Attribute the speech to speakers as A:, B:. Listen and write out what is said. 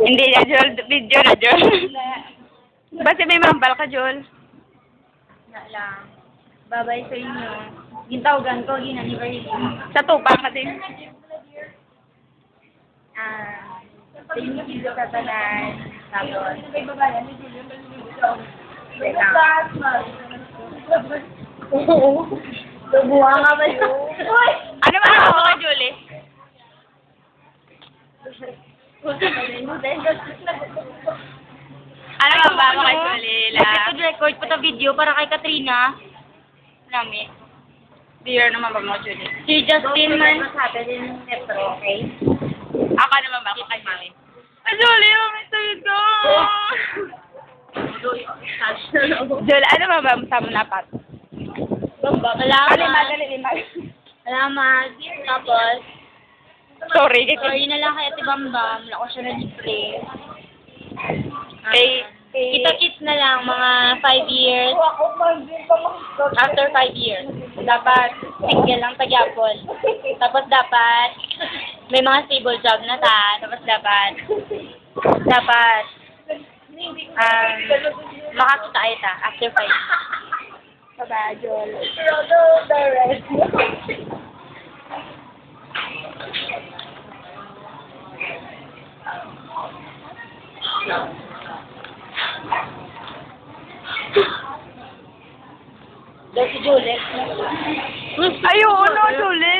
A: Hindi na, Jol. Video na, Jol. Basta may mambal ka, Jol.
B: Na lang. Babay sa inyo. Gintawagan ko, ginaniversary.
A: Sa tupa ka din.
B: Thank you sa tanan. Tapos, Tubuha nga ba yun?
A: Ano ba ako ka, Julie? Ano ba ako kay Julie?
B: Ito record pa ta video para kay Katrina. Marami.
A: Dear naman ba mo, Julie?
B: Si Justin man. Sabi din ng Metro, okay?
A: Ako naman ba ako kay Julie? Ay, Julie, umito ito! Julie, ano ba ba sa mga napat?
B: Salamat.
A: Limag.
B: Salamat. Tapos,
A: Sorry.
B: sorry na lang kay Ate Bambam. Wala ko siya na-display.
A: Eh,
B: Kita-kits na lang mga 5 years. After 5 years. Dapat single lang tagyapon. Tapos dapat may mga stable job na ta. Tapos dapat makakita ay ta after 5 years.
A: Bye-bye, Jol.
B: Daw si Juliet.
A: Ayun, no, Julie.